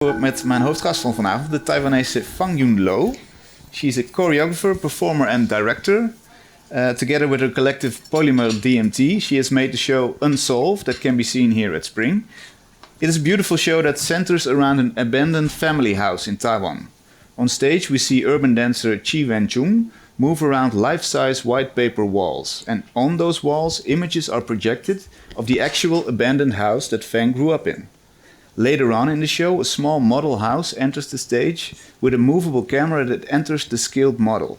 Met mijn hoofdgast van vanavond, de Taiwanese Fang Yun Lo. She's a choreographer, performer and director. Together with her collective Polymer DMT, she has made the show Unsolved that can be seen here at Spring. It is a beautiful show that centers around an abandoned family house in Taiwan. On stage we see urban dancer Chih Wen Chung move around life-size white paper walls. And on those walls, images are projected of the actual abandoned house that Fang grew up in. Later on in the show, a small model house enters the stage with a movable camera that enters the scaled model.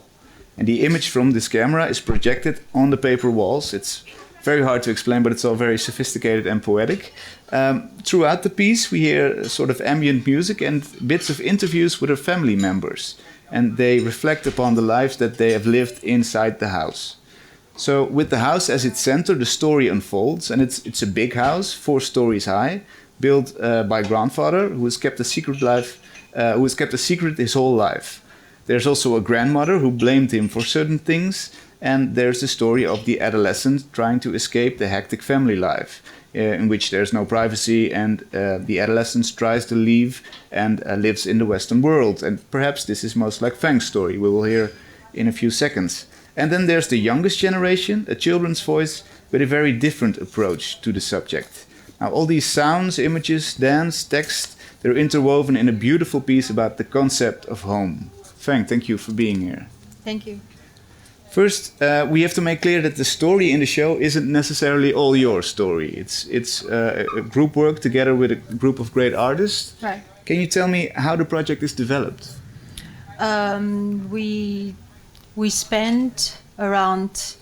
And the image from this camera is projected on the paper walls. It's very hard to explain, but it's all very sophisticated and poetic. Throughout the piece, we hear sort of ambient music and bits of interviews with her family members. And they reflect upon the lives that they have lived inside the house. So with the house as its center, the story unfolds. And it's a big house, 4 stories high, built by grandfather, who has kept a secret his whole life. There's also a grandmother who blamed him for certain things, and there's the story of the adolescent trying to escape the hectic family life, in which there's no privacy, and the adolescent tries to leave and lives in the Western world. And perhaps this is most like Fang's story, we will hear in a few seconds. And then there's the youngest generation, a children's voice with a very different approach to the subject. Now, all these sounds, images, dance, text, they're interwoven in a beautiful piece about the concept of home. Fang, thank you for being here. Thank you. First, we have to make clear that the story in the show isn't necessarily all your story. It's a group work together with a group of great artists. Right. Can you tell me how the project is developed? We spent around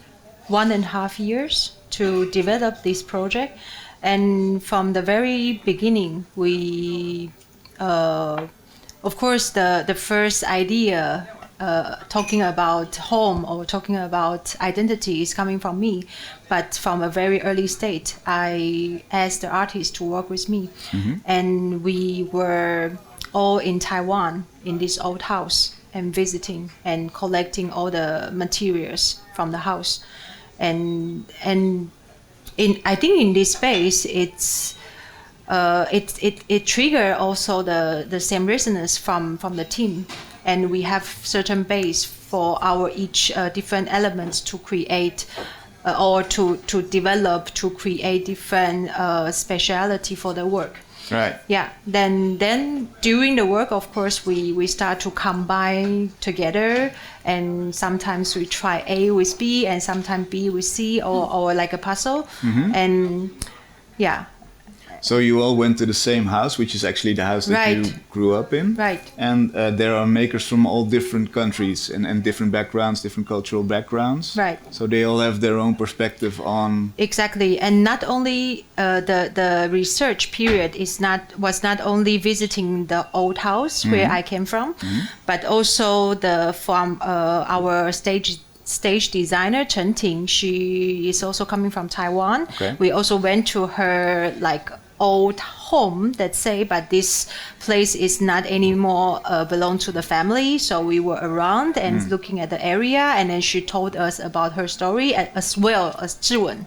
1.5 years to develop this project. And from the very beginning, we, of course, the first idea talking about home or talking about identity is coming from me. But from a very early state, I asked the artist to work with me. Mm-hmm. And we were all in Taiwan in this old house and visiting and collecting all the materials from the house. And I think in this space, it trigger also the same resonance from the team, and we have certain base for our each different elements to create or to develop to create different speciality for the work. Right. Yeah. Then during the work, of course, we start to combine together, and sometimes we try A with B, and sometimes B with C, or like a puzzle. Mm-hmm. And yeah. So you all went to the same house, which is actually the house that right. you grew up in. Right. And there are makers from all different countries and different backgrounds, different cultural backgrounds. Right. So they all have their own perspective on... Exactly. And not only the research period was not only visiting the old house mm-hmm. where I came from, mm-hmm. but also from our stage designer Chen Ting. She is also coming from Taiwan. Okay. We also went to her old home, let's say, but this place is not anymore belong to the family. So we were around and looking at the area, and then she told us about her story as well as Zhiwen.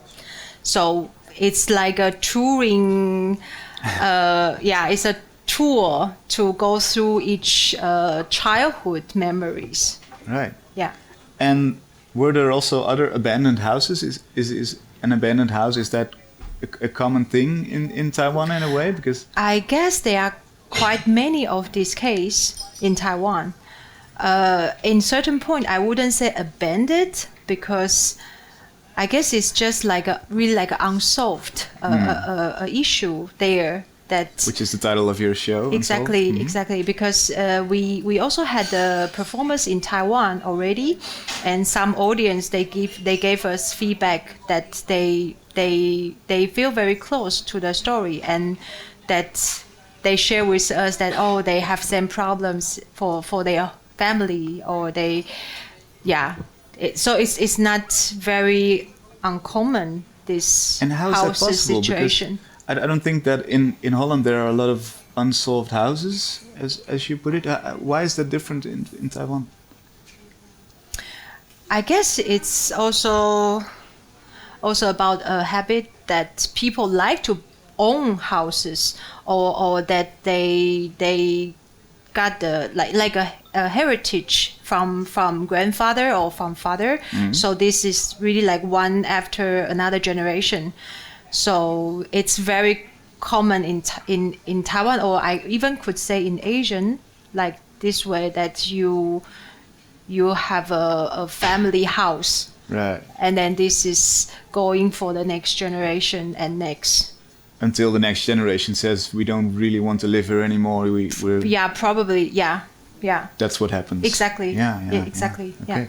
So it's like a touring, it's a tour to go through each childhood memories. Right. Yeah. And were there also other abandoned houses? Is an abandoned house, is that a common thing in Taiwan in a way? Because I guess there are quite many of these cases in Taiwan. In certain point, I wouldn't say abandoned, because I guess it's just really like an unsolved issue there. Which is the title of your show. Exactly, mm-hmm. exactly. Because we also had the performance in Taiwan already, and some audience they gave us feedback that they feel very close to the story, and that they share with us that they have same problems for their family, or so it's not very uncommon, this and how house is that possible? situation. Because I don't think that in Holland there are a lot of unsolved houses, as you put it. Why is that different in Taiwan? I guess it's also about a habit that people like to own houses, or that they got the like a heritage from grandfather or from father. So this is really like one after another generation. So it's very common in Taiwan, or I even could say in Asian, like this way, that you have a family house, Right. and then this is going for the next generation and next. Until the next generation says we don't really want to live here anymore. We're Yeah, probably. Yeah. That's what happens. Exactly. Yeah. Exactly. Okay.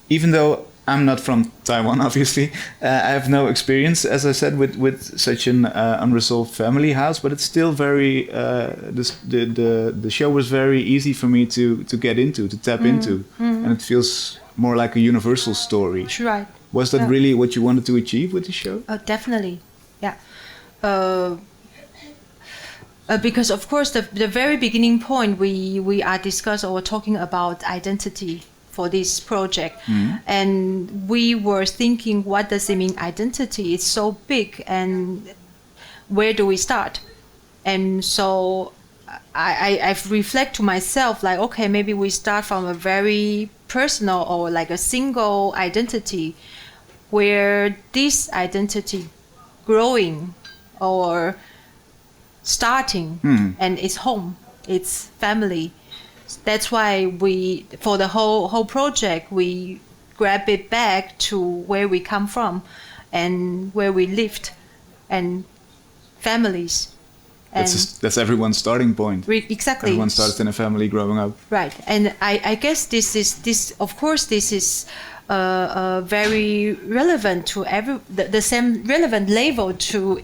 Even though I'm not from Taiwan, obviously, I have no experience, as I said, with such an unresolved family house. But it's still very. The show was very easy for me to get into, to tap into, and it feels more like a universal story. Right. Was that really what you wanted to achieve with the show? Oh, definitely. Yeah. Because of course the very beginning point we are discussing or talking about identity for this project, and we were thinking, what does it mean identity? It's so big, and where do we start? And so I've reflect to myself, like, okay, maybe we start from a very personal or like a single identity, where this identity growing or starting, and it's home, it's family. That's why we, for the whole project, we grab it back to where we come from and where we lived and families. And That's everyone's starting point. Exactly. Everyone starts in a family growing up. Right, and I guess this is of course this is very relevant to the same relevant level to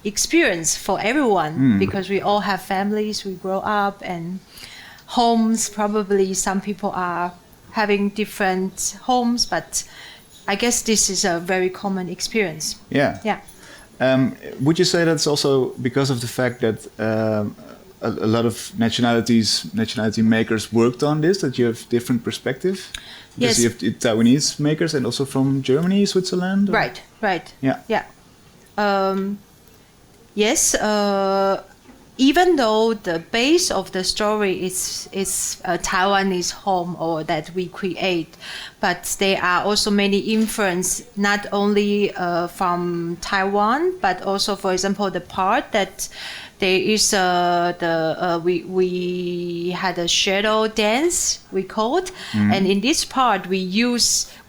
experience for everyone, because we all have families, we grow up, and homes. Probably some people are having different homes, but I guess this is a very common experience. Yeah. Would you say that's also because of the fact that a lot of nationality makers worked on this, that you have different perspective? Because Yes. you have the Taiwanese makers and also from Germany, Switzerland? Or? Right. Yeah. Yes. Even though the base of the story is a Taiwanese home or that we create, but there are also many influence, not only from Taiwan, but also, for example, the part that there is we had a shadow dance, we called, and in this part we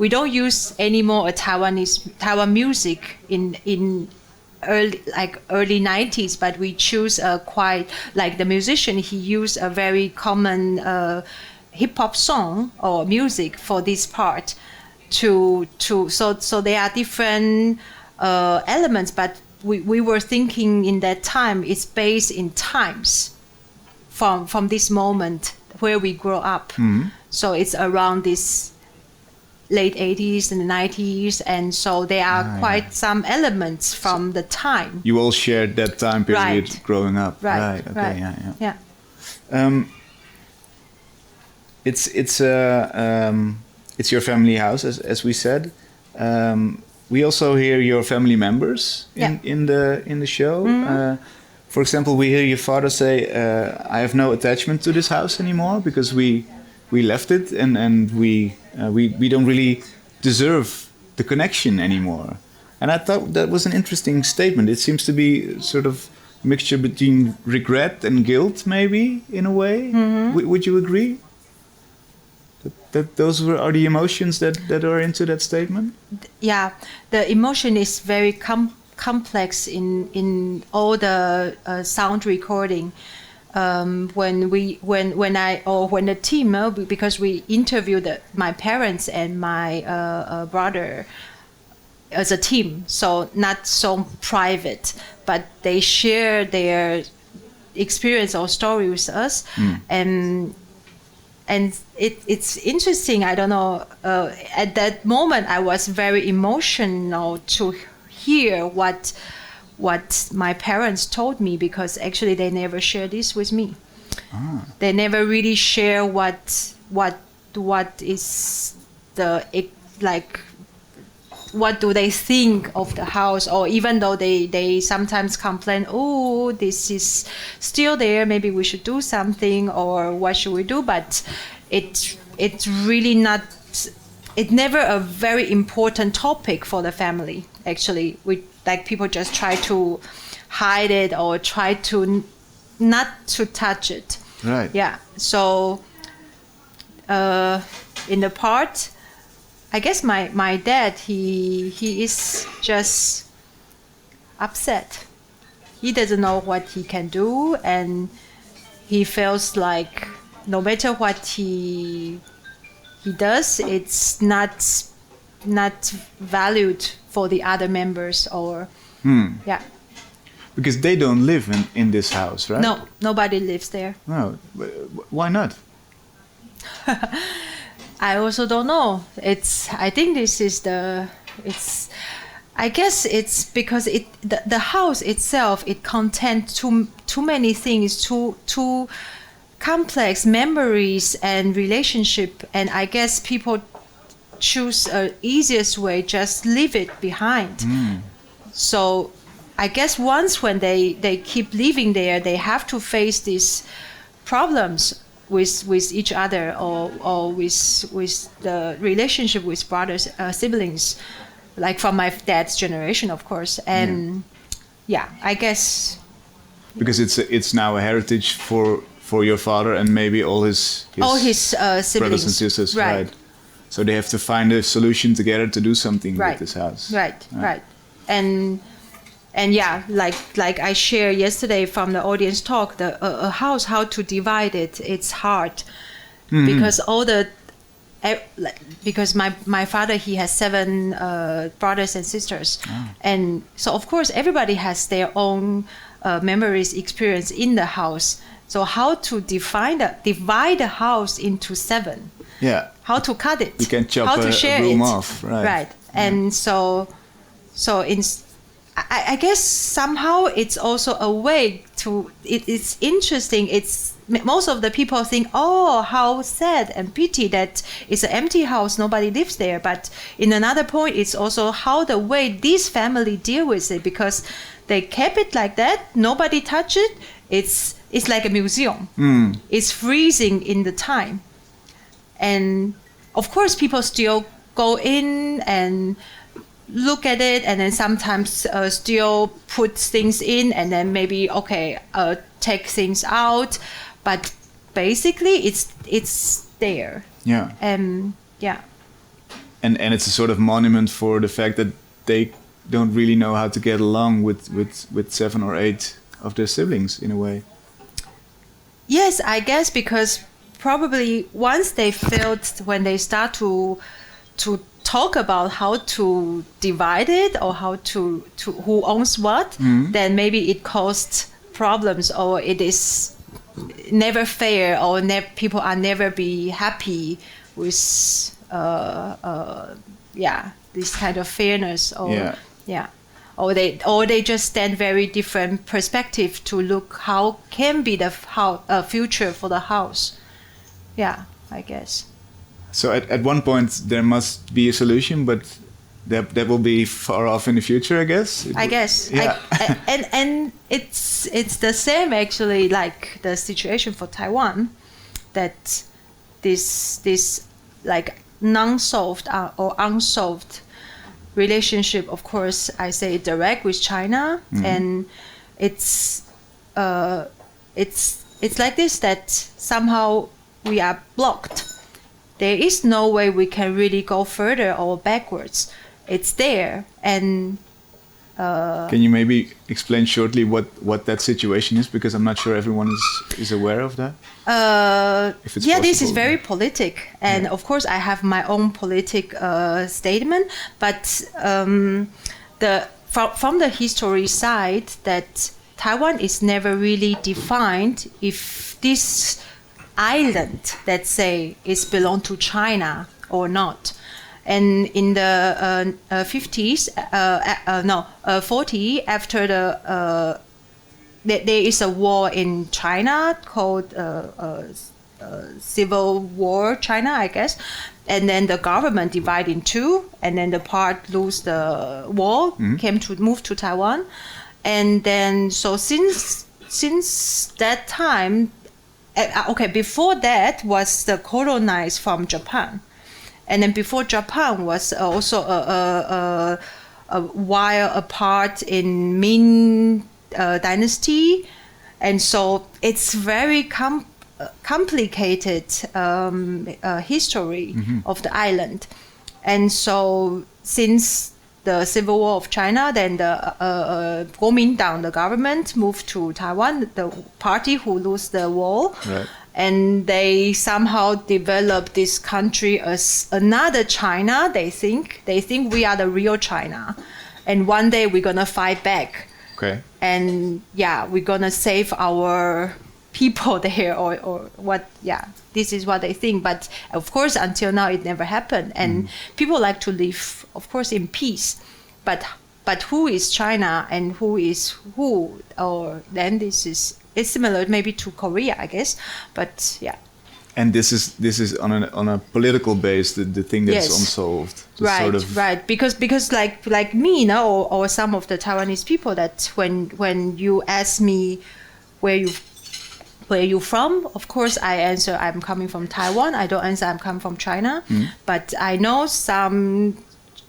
don't use anymore a Taiwan music in early 90s, but we choose quite, like the musician, he used a very common hip hop song or music for this part so there are different elements, but we were thinking in that time it's based in times from this moment where we grow up. So it's around this late 80s and the 90s, and so there are quite some elements from the time. You all shared that time period growing up. Right. Okay. Yeah. It's your family house, as we said. We also hear your family members in the show. For example, we hear your father say, "I have no attachment to this house anymore because we left it, and we don't really deserve the connection anymore." And I thought that was an interesting statement. It seems to be sort of a mixture between regret and guilt, maybe, in a way. Would you agree? That those are the emotions that are into that statement? Yeah, the emotion is very complex in all the sound recording. When the team, because we interviewed my parents and my brother as a team, so not so private, but they share their experience or story with us, and it's interesting. I don't know. At that moment, I was very emotional to hear what my parents told me, because actually they never shared this with me. They never really share what is the, like, what do they think of the house, or even though they sometimes complain, oh, this is still there, maybe we should do something, or what should we do, but it's really not, it's never a very important topic for the family. Actually, we like people just try to hide it or try to not to touch it. Right. Yeah. So in the part, I guess my dad, he is just upset. He doesn't know what he can do, and he feels like no matter what he does, it's not valued for the other members, or yeah. Because they don't live in this house, right? No, nobody lives there. No, why not? I also don't know. I think this is I guess it's because the house itself, it contains too many things, too complex memories and relationship, and I guess people choose a easiest way, just leave it behind. So I guess once when they keep living there, they have to face these problems with each other, or with the relationship with brothers, siblings, like from my dad's generation, of course. And yeah, I guess because it's now a heritage for your father and maybe all his siblings, brothers and sisters, right? So they have to find a solution together to do something with this house. Right. And yeah, like I shared yesterday from the audience talk, a house, how to divide it, it's hard. Because because my father, he has 7 brothers and sisters, and so of course everybody has their own memories, experience in the house. So how to divide the house into 7? Yeah. How to cut it? You can chop how to share a room it. off, right? Right. And so I guess somehow it's also a way to. It's interesting. It's most of the people think, oh, how sad and pity that it's an empty house, nobody lives there. But in another point, it's also how the way this family deal with it, because they kept it like that, nobody touch it. It's like a museum. It's freezing in the time, and of course people still go in and look at it, and then sometimes still put things in, and then maybe take things out, but basically it's there. Yeah. And it's a sort of monument for the fact that they don't really know how to get along with 7 or 8 of their siblings in a way. Yes, I guess because probably once they felt, when they start to talk about how to divide it, or how to who owns what, then maybe it caused problems, or it is never fair, or people are never be happy with this kind of fairness, or or they just stand very different perspective to look how can be the future for the house. Yeah, I guess. So at one point there must be a solution, but that will be far off in the future, I guess. I guess. Yeah. And it's the same actually, like the situation for Taiwan, that this like non-solved or unsolved relationship. Of course, I say direct with China, and it's like this, that somehow we are blocked. There is no way we can really go further or backwards. It's there, and can you maybe explain shortly what that situation is, because I'm not sure everyone is aware of that. If it's possible. This is very politic, and of course I have my own politic statement. But from the history side, that Taiwan is never really defined if this island, let's say, is belong to China or not. And in the 50s, 40, after there is a war in China called civil war China, I guess. And then the government divided in two, and then the part lose the wall, move to Taiwan. And then so since that time, before that was the colonized from Japan. And then before Japan was also a while apart in Ming dynasty. And so it's very complicated history of the island. And so since the Civil War of China, then the Kuomintang, the government, moved to Taiwan, the party who lost the war. Right. And they somehow developed this country as another China. They think we are the real China. And one day we're going to fight back. Okay. And we're going to save our people there or what. This is what they think. But of course, until now, it never happened. And people like to live, of course, in peace. But who is China and who is who? Or then it's similar maybe to Korea, I guess. But And this is on a political base, the thing that's unsolved. Right. Because like me, or some of the Taiwanese people, that when you ask me where you from, of course I answer I'm coming from Taiwan. I don't answer I'm coming from China. But I know some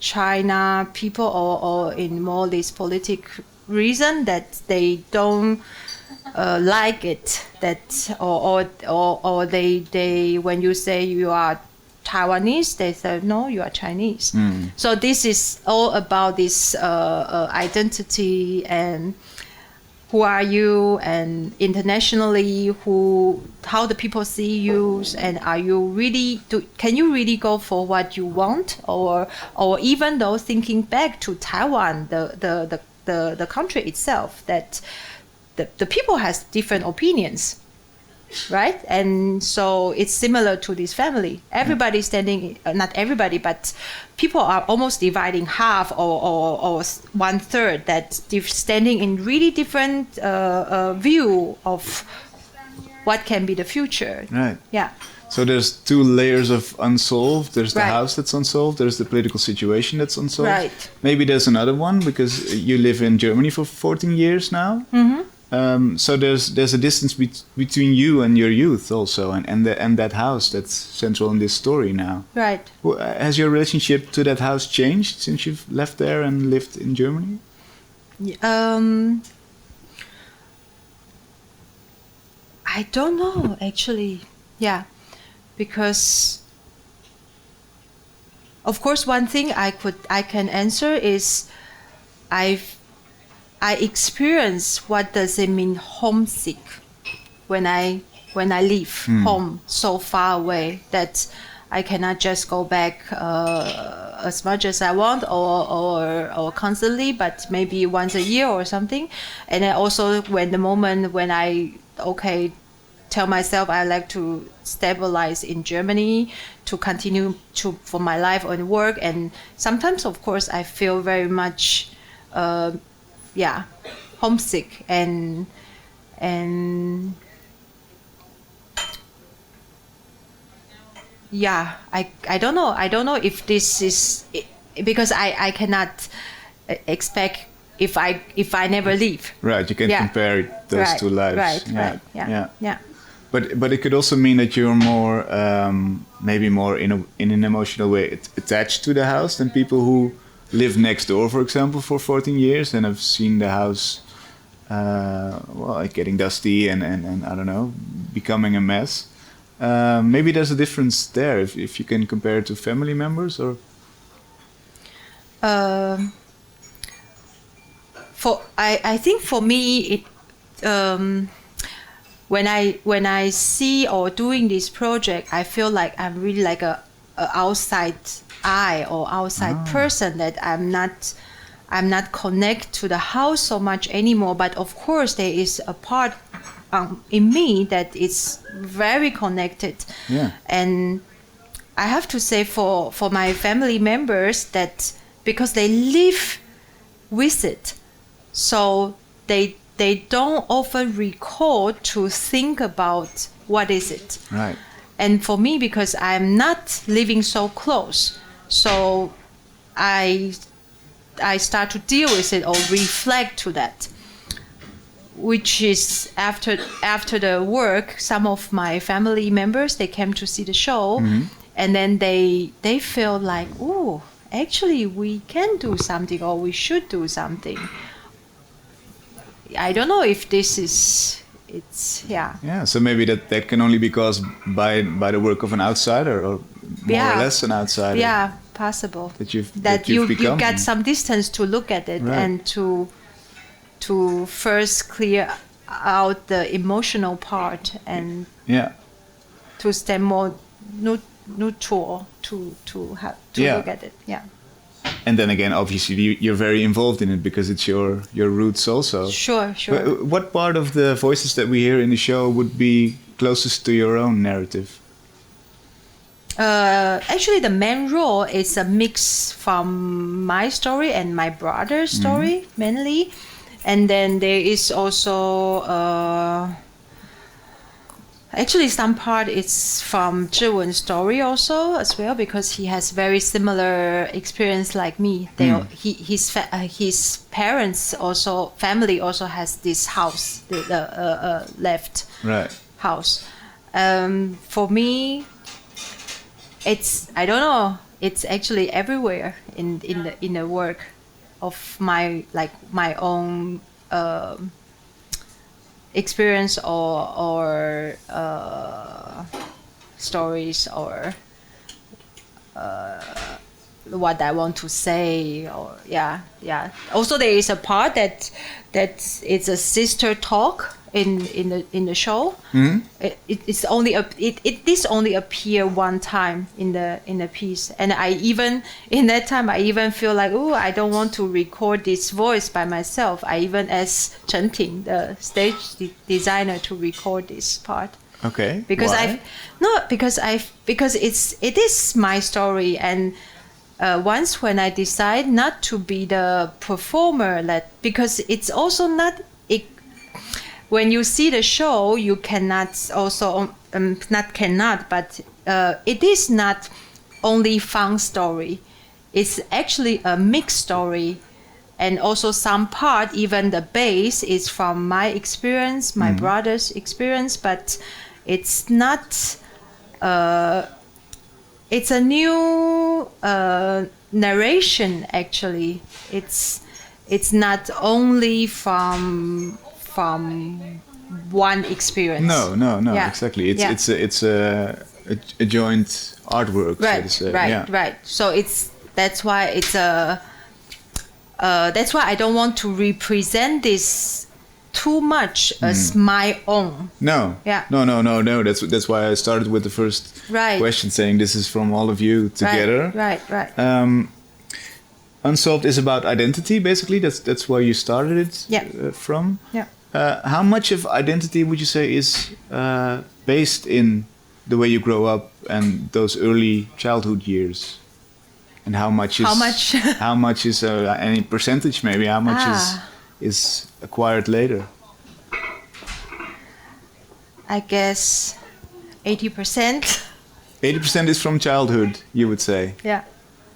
China people or in more this political reason that they don't like it, that or they when you say you are Taiwanese, they say no, you are Chinese. So this is all about this identity and who are you, and internationally how the people see you, and are you really can you really go for what you want, or even though thinking back to Taiwan, the country itself, that the people has different opinions, right? And so it's similar to this family. Everybody standing, not everybody, but people are almost dividing half or 1/3, that standing in really different view of what can be the future. Right. Yeah. So there's two layers of unsolved. There's the Right. house that's unsolved. There's the political situation that's unsolved. Right. Maybe there's another one because you live in Germany for 14 years now. So there's a distance between you and your youth also, and that house that's central in this story now. Right. Has your relationship to that house changed since you've left there and lived in Germany? I don't know, actually. Yeah. Because of course one thing I can answer is I experience what does it mean homesick when I leave home so far away, that I cannot just go back as much as I want or constantly, but maybe once a year or something. And then also when I tell myself I like to stabilize in Germany to continue for my life and work, and sometimes of course I feel very much homesick and I don't know if this is because I cannot expect if I never leave. Right, you can compare those two lives. Right. Yeah. But it could also mean that you're more maybe more in an emotional way attached to the house than people who live next door, for example, for 14 years and have seen the house getting dusty and I don't know, becoming a mess. Maybe there's a difference there if you can compare it to family members, or I think for me it when I see or doing this project, I feel like I'm really like a outside eye or outside person, that I'm not connected to the house so much anymore. But of course there is a part in me that is very connected. And I have to say for my family members, that because they live with it, so they they don't often recall to think about what is it. Right. And for me, because I'm not living so close, so I start to deal with it or reflect to that. Which is after the work, some of my family members, they came to see the show, and then they feel like, oh, actually we can do something, or we should do something. I don't know if this is, it's, yeah. Yeah, so maybe that can only be caused by the work of an outsider, or more or less an outsider. Yeah, possible. That you've you become. get some distance to look at it, Right. and to first clear out the emotional part, and to stay more neutral to look at it. Yeah. And then again, obviously, you're very involved in it because it's your roots also. Sure. What part of the voices that we hear in the show would be closest to your own narrative? Actually, the main role is a mix from my story and my brother's story, mainly. And then there is also actually some part is from Chih Wen's story also as well, because he has very similar experience like me. His parents also, family also has this house, the left house. For me, it's, I don't know, it's actually everywhere in the work of my own experience or stories, or what I want to say, or Also, there is a part that it's a sister talk in the show. This only appear one time in the piece, and I even feel like, oh, I don't want to record this voice by myself. I even asked Chen Ting, the stage designer, to record this part. Okay. Because why? because it is my story, and once when I decide not to be the performer, because it's also not. When you see the show, you cannot also but it is not only Fang story. It's actually a mixed story, and also some part, even the base is from my experience, my brother's experience, but it's not. It's a new narration. Actually, it's not only from one experience. No, Yeah. exactly. It's Yeah. a joint artwork, so to say. Right. So that's why that's why I don't want to represent this too much as my own. No. Yeah. No. That's why I started with the first question, saying this is from all of you together. Right. Unsolved is about identity, basically. That's where you started it from. Yeah. How much of identity would you say is based in the way you grow up and those early childhood years? And how much is any percentage, maybe? How much is acquired later? I guess 80%. 80% is from childhood, you would say. Yeah.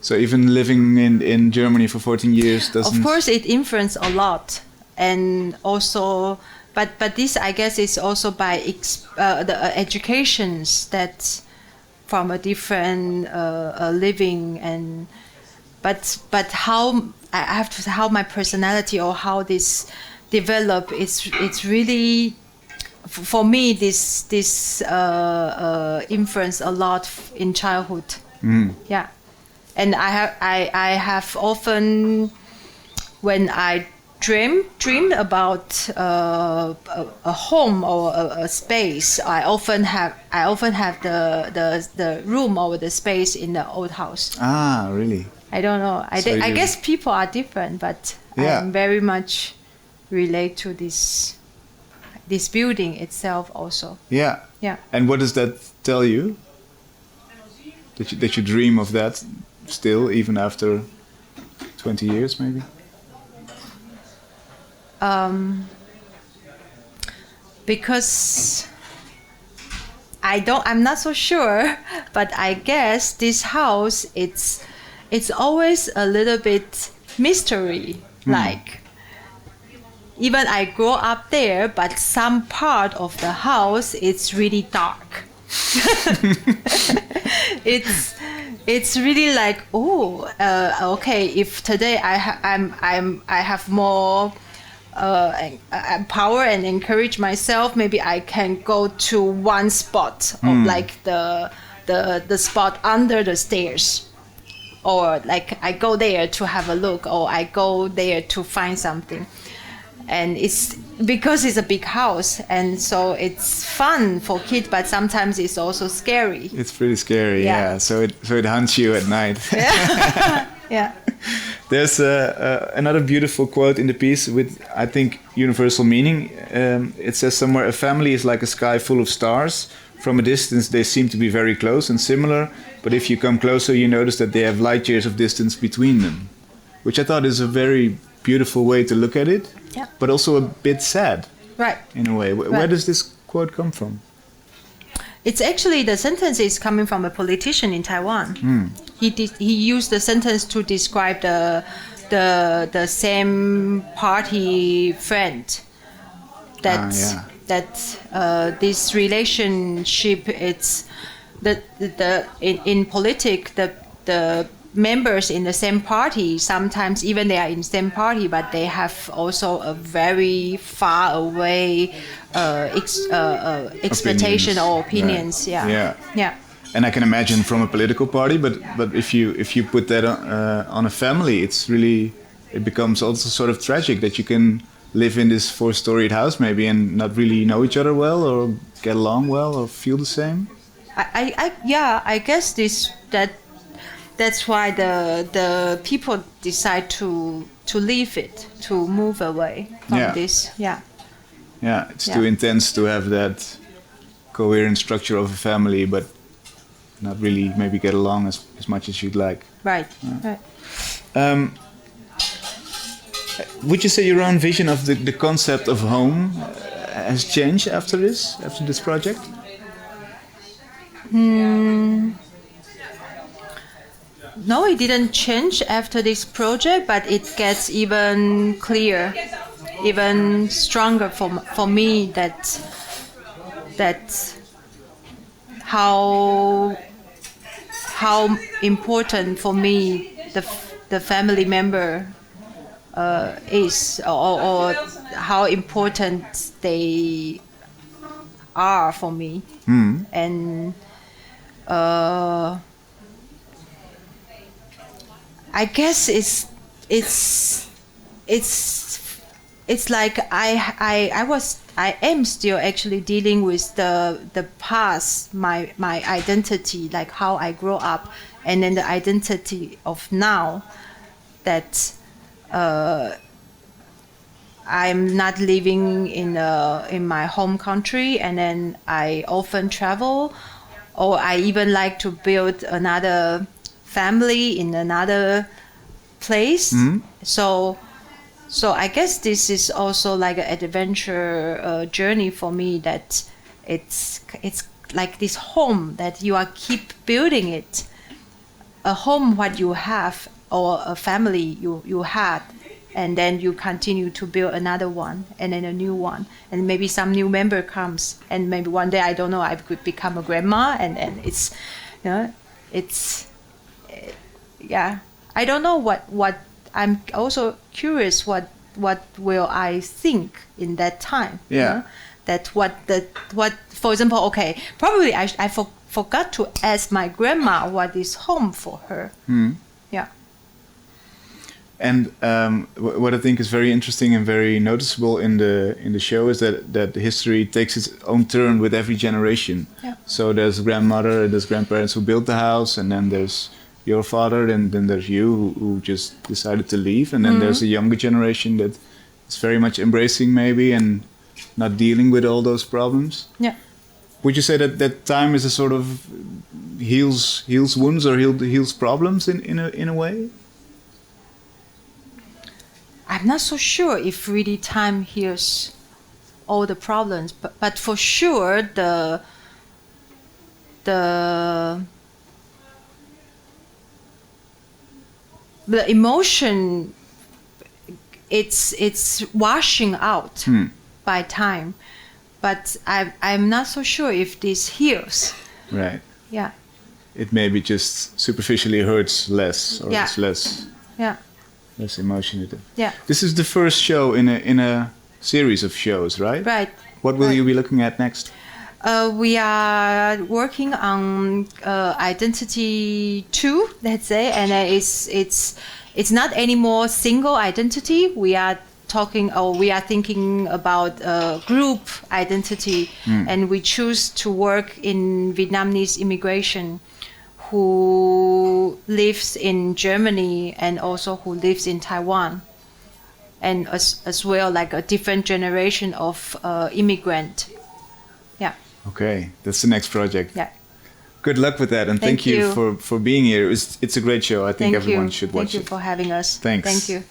So even living in Germany for 14 years doesn't... Of course, it influences a lot. And also, but this, I guess, is also by the educations that from a different living, and but how I have to say how my personality or how this develop, it's really for me this influence a lot in childhood. Yeah, and I have often, when I dreamed about a home or a space, I often have the room or the space in the old house. Ah, really? I don't know. I guess people are different, but I'm very much relate to this building itself also. Yeah. Yeah. And what does that tell you? That you dream of that still, even after 20 years, maybe? because I'm not so sure, but I guess this house, it's always a little bit mystery. Like, even I grow up there, but some part of the house, it's really dark. It's really like, okay, if today I have more power and encourage myself, maybe I can go to one spot of like the spot under the stairs, or like I go there to have a look, or I go there to find something. And it's because it's a big house, and so it's fun for kids, but sometimes it's also scary. It's pretty scary, yeah. So it hunts you at night. Yeah. Yeah. There's another beautiful quote in the piece with, I think, universal meaning. It says somewhere, "A family is like a sky full of stars. From a distance, they seem to be very close and similar, but if you come closer, you notice that they have light years of distance between them," which I thought is a very beautiful way to look at it, but also a bit sad, right? In a way. Where does this quote come from? It's actually, the sentence is coming from a politician in Taiwan. He used the sentence to describe the same party friend. That this relationship, it's in politics, the members in the same party, sometimes even they are in the same party, but they have also a very far away expectation or opinions. Yeah. And I can imagine from a political party, but if you put that on a family, it becomes also sort of tragic that you can live in this 4-storied house maybe and not really know each other well, or get along well, or feel the same. I guess that's why the people decide to leave it, to move away from this. Yeah, it's too intense to have that coherent structure of a family, but not really maybe get along as much as you'd like. Right. Would you say your own vision of the concept of home has changed after this project? No, it didn't change after this project, but it gets even clearer, even stronger for me that how important for me the family member is, or how important they are for me. And I guess it's like I am still actually dealing with the past, my identity, like how I grew up, and then the identity of now, that I'm not living in my home country, and then I often travel, or I even like to build another family in another place. So I guess this is also like an adventure journey for me, that it's like this home that you are keep building it, a home what you have, or a family you had, and then you continue to build another one, and then a new one, and maybe some new member comes, and maybe one day, I don't know, I could become a grandma, and it's, I don't know what I'm also curious what will I think in that time. That what for example, okay, probably I forgot to ask my grandma what is home for her. And what I think is very interesting and very noticeable in the show is that history takes its own turn with every generation. So there's grandmother, there's grandparents who built the house, and then there's your father, and then there's you who just decided to leave, and then there's a younger generation that is very much embracing maybe and not dealing with all those problems. Would you say that time is a sort of heals wounds, or heals problems in a way? I'm not so sure if really time heals all the problems, but for sure the emotion, it's washing out by time, but I'm not so sure if this heals. Right. Yeah. It maybe just superficially hurts less, or it's less emotional. Yeah. This is the first show in a series of shows, right? Right. What will you be looking at next? We are working on identity 2, let's say, and it's not anymore single identity. We are thinking about group identity, and we choose to work in Vietnamese immigration who lives in Germany and also who lives in Taiwan, and as well like a different generation of immigrant. Yeah. Okay, that's the next project. Yeah. Good luck with that, and thank you for being here. It's a great show. I think everyone should watch it. Thank you for having us. Thanks. Thank you.